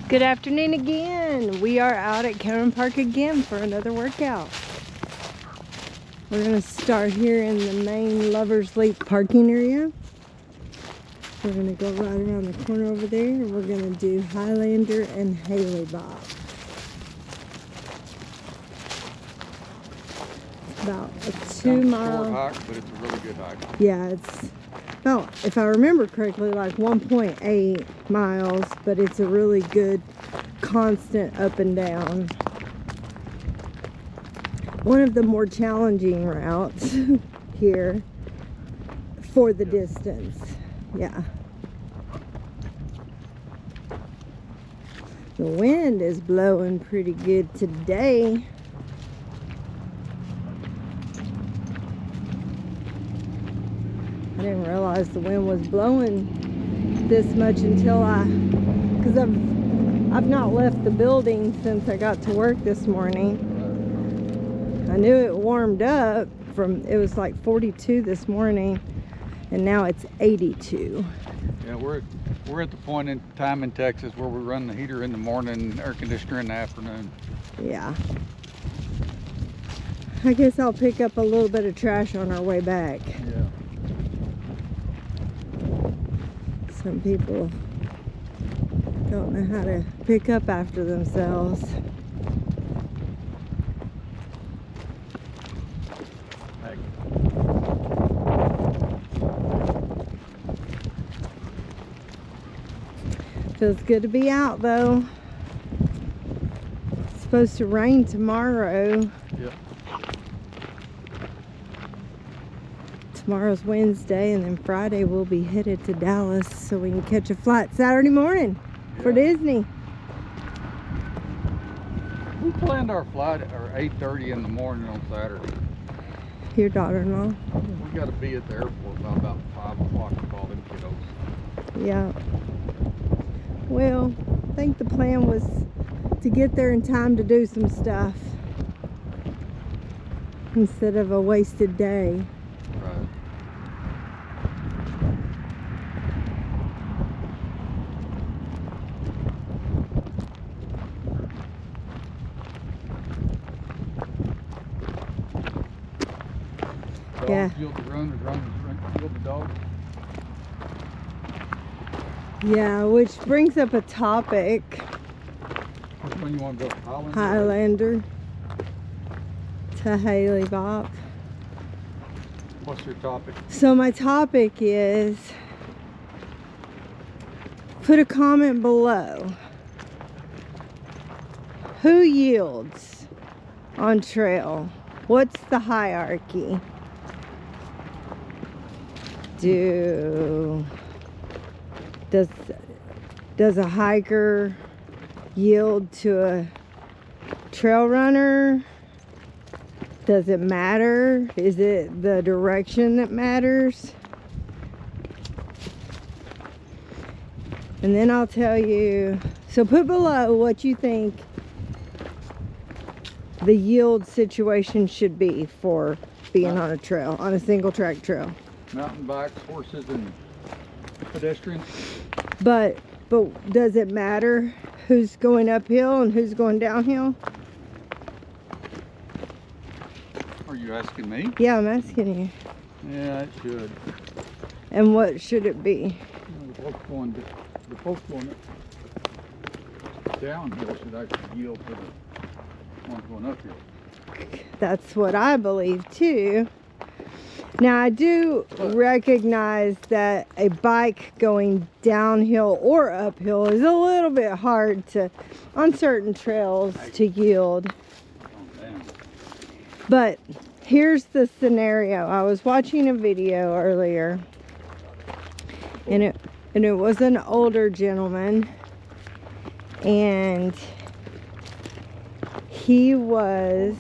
Good afternoon again. We are out at Cameron Park again for another workout. We're going to start here in the main Lovers Lake parking area. We're going to go right around the corner over there and we're going to do Highlander and Halebopp. About a 2 mile. Short hike, but it's a really good hike. Yeah, it's about, if I remember correctly, like 1.8 miles, but it's a really good constant up and down. One of the more challenging routes here for the distance. Yeah. The wind is blowing pretty good today. I didn't realize the wind was blowing this much until because I've not left the building since I got to work this morning. I knew it warmed up it was like 42 this morning, and now it's 82. Yeah, we're at the point in time in Texas where we run the heater in the morning, air conditioner in the afternoon. Yeah. I guess I'll pick up a little bit of trash on our way back. Yeah. Some people don't know how to pick up after themselves. Feels good to be out though. It's supposed to rain tomorrow. Yep. Tomorrow's Wednesday, and then Friday we'll be headed to Dallas so we can catch a flight Saturday morning for Disney. We planned our flight at 8:30 in the morning on Saturday. Your daughter-in-law? We got to be at the airport by about 5 o'clock with all them kiddos. Yeah. Well, I think the plan was to get there in time to do some stuff instead of a wasted day. Right. Yeah. Yield the runners, yield the dogs. Yeah, which brings up a topic. Which one you want to go? Highlander to Halebopp. What's your topic? So my topic is, put a comment below. Who yields on trail? What's the hierarchy? Does a hiker yield to a trail runner? Does it matter? Is it the direction that matters? And then I'll tell you, so put below what you think the yield situation should be for being on a trail, on a single track trail. Mountain bikes, horses, and pedestrians. But does it matter who's going uphill and who's going downhill? Are you asking me? Yeah, I'm asking you. Yeah, it should. And what should it be? The folks going downhill should actually yield to the ones going uphill. That's what I believe too. Now I do recognize that a bike going downhill or uphill is a little bit hard to, on certain trails, to yield. But here's the scenario. I was watching a video earlier, and it was an older gentleman, and he was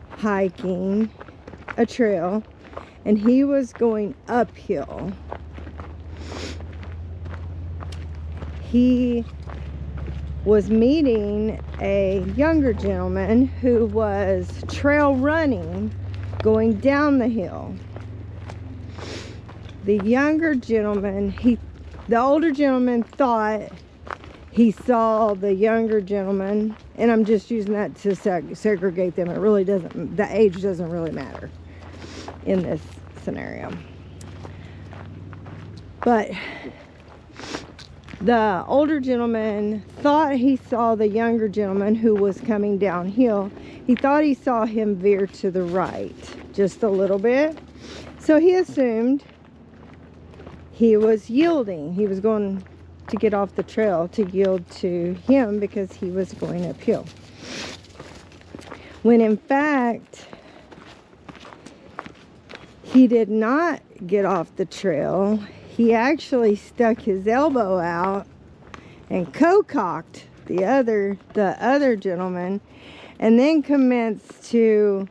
hiking a trail and he was going uphill. He was meeting a younger gentleman who was trail running going down the hill. The younger gentleman, the older gentleman thought he saw the younger gentleman, and I'm just using that to segregate them. It really doesn't, the age doesn't really matter in this scenario. But the older gentleman thought he saw the younger gentleman who was coming downhill. He thought he saw him veer to the right just a little bit. So he assumed he was yielding. He was going to get off the trail to yield to him because he was going uphill. When in fact, he did not get off the trail. He actually stuck his elbow out and co-cocked the other gentleman, and then commenced to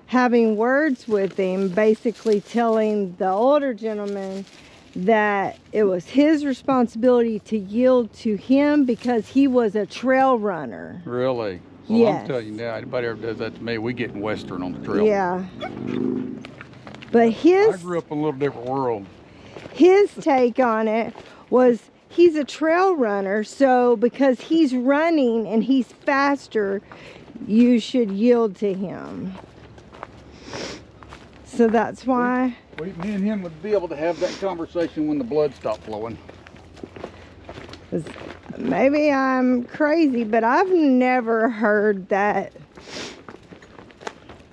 having words with him, basically telling the older gentleman that it was his responsibility to yield to him because he was a trail runner. Really? Well, Yes. I'm telling you now, anybody ever does that to me, we get Western on the trail. Yeah. But I grew up in a little different world. his take on it was he's a trail runner, so because he's running and he's faster, you should yield to him. So that's why. Me and him would be able to have that conversation when the blood stopped flowing. Maybe I'm crazy, but I've never heard that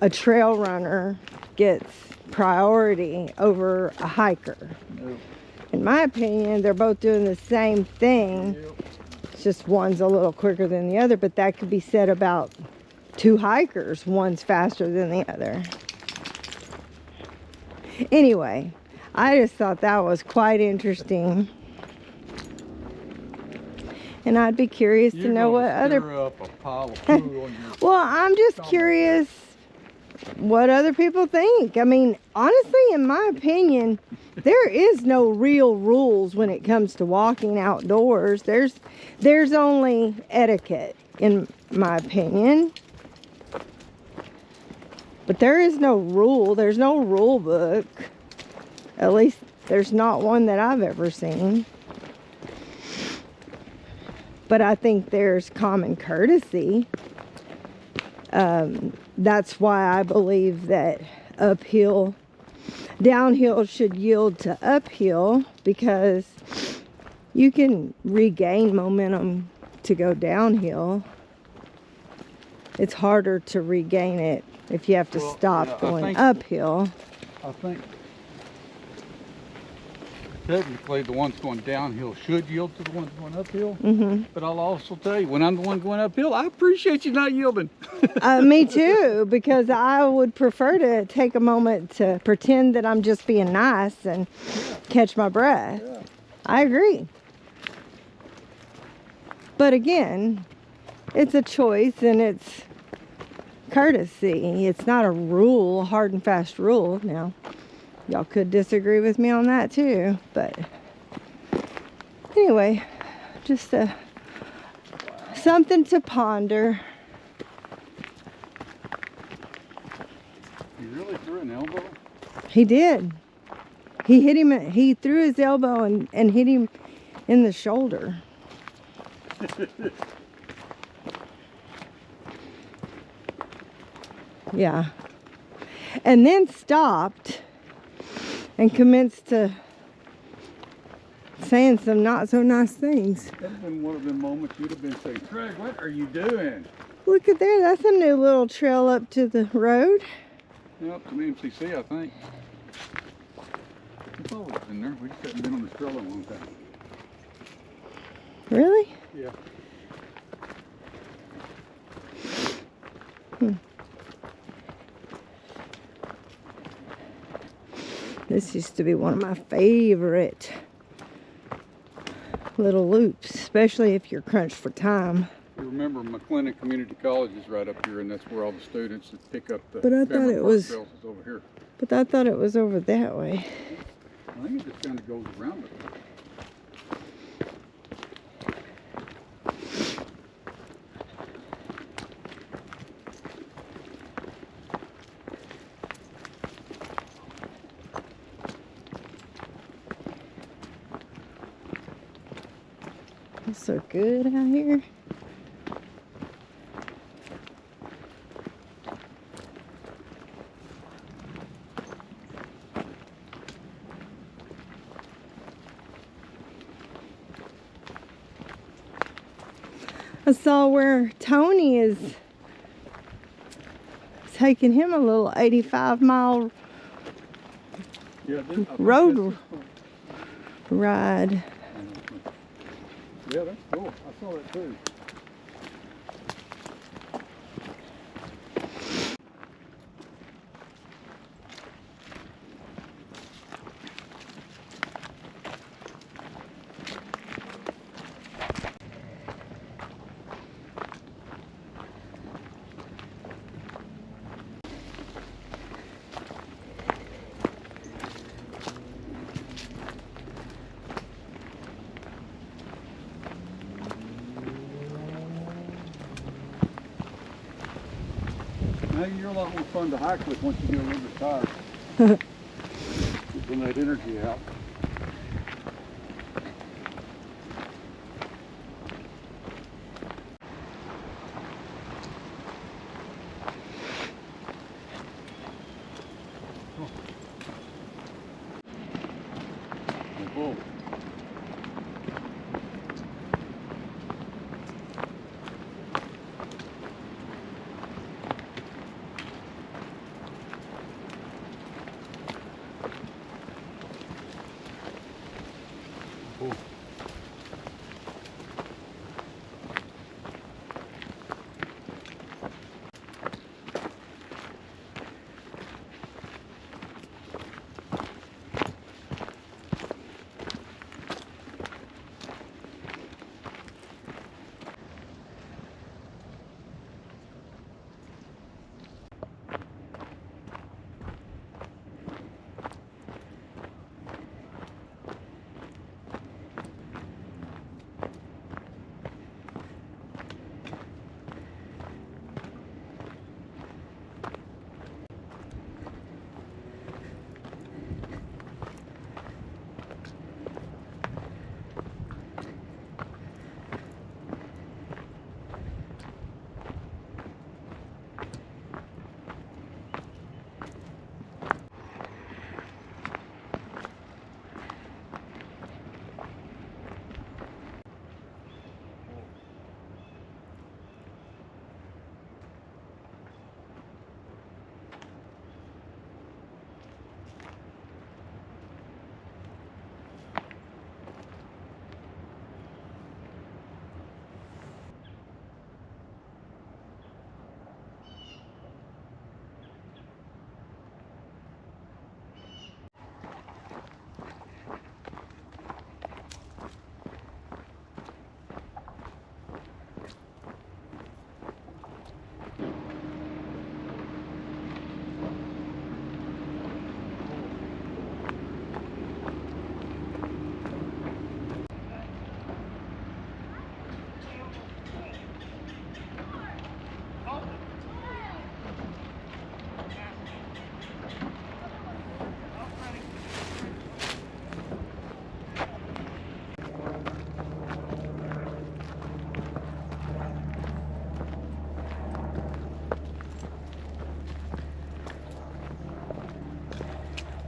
a trail runner gets priority over a hiker. No. In my opinion, they're both doing the same thing. Yep. It's just one's a little quicker than the other, but that could be said about two hikers. One's faster than the other. Anyway, I just thought that was quite interesting. And I'd be curious to know what other... Up a pile of poo on your... Well, I'm just curious what other people think. I mean, honestly, in my opinion, there is no real rules when it comes to walking outdoors. There's only etiquette, in my opinion. But there is no rule. There's no rule book. At least there's not one that I've ever seen. But I think there's common courtesy. That's why I believe that downhill should yield to uphill, because you can regain momentum to go downhill. It's harder to regain it if you have to stop going uphill. I think technically the ones going downhill should yield to the ones going uphill. Mm-hmm. But I'll also tell you, when I'm the one going uphill, I appreciate you not yielding. Me too, because I would prefer to take a moment to pretend that I'm just being nice and catch my breath. Yeah. I agree. But again, it's a choice and it's courtesy. It's not a rule, hard and fast rule. Now, y'all could disagree with me on that too, but anyway, just something to ponder. You really threw an elbow? He did. He hit him. He threw his elbow and hit him in the shoulder. Yeah. And then stopped and commenced to saying some not so nice things. That would have been one of the moments you'd have been saying, Craig, what are you doing? Look at there. That's a new little trail up to the road. Yep, to the MCC, I think. It's always been there. We just haven't been on this trail in a long time. Really? Yeah. This used to be one of my favorite little loops, especially if you're crunched for time. You remember McLennan Community College is right up here, and that's where all the students that pick up the But I thought Cameron it Park was- trails is over here. But I thought it was over that way. I think it just kind of goes around it. It's so good out here. I saw where Tony is taking him a little 85-mile road ride. Yeah, that's cool. I saw that too. Now you're a lot more fun to hike with once you get a little bit tired. Getting that energy out. Oh. Cool.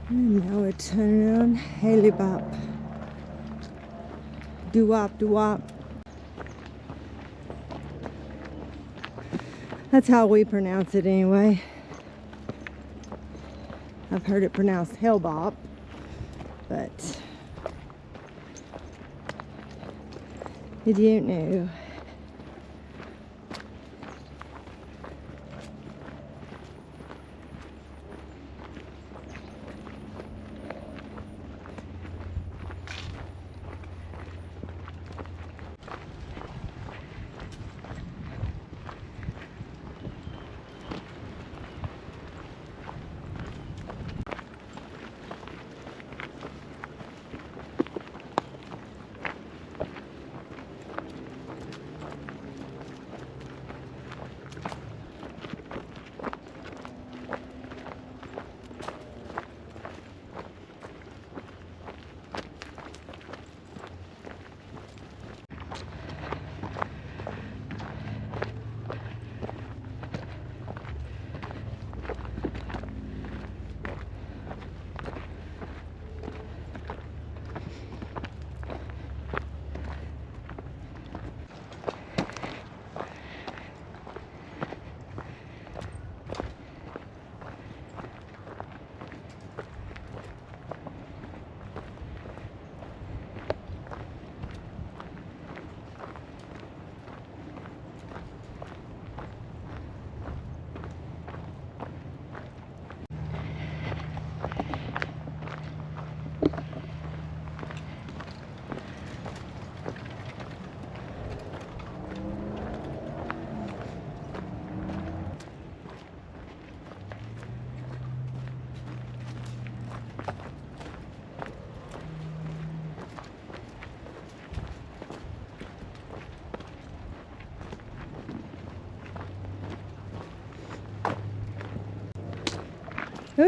And now we're turning on Halebopp. Doo-wop, doo-wop. That's how we pronounce it anyway. I've heard it pronounced Halebopp, but did you know?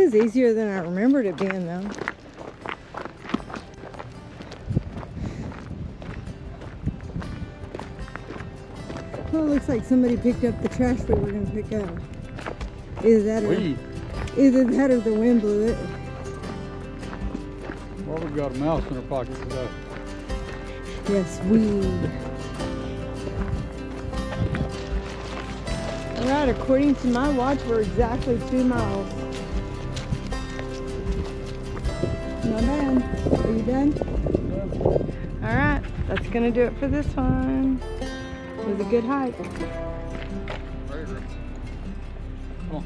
was easier than I remembered it being, though. Well, it looks like somebody picked up the trash we were going to pick up. Either that or the wind blew it. Well, we've got a mouse in our pocket today. Yes, weed. Alright, according to my watch, we're exactly 2 miles. Not bad. Are you done? Yeah. Alright, that's gonna do it for this one. It was a good hike. Come on.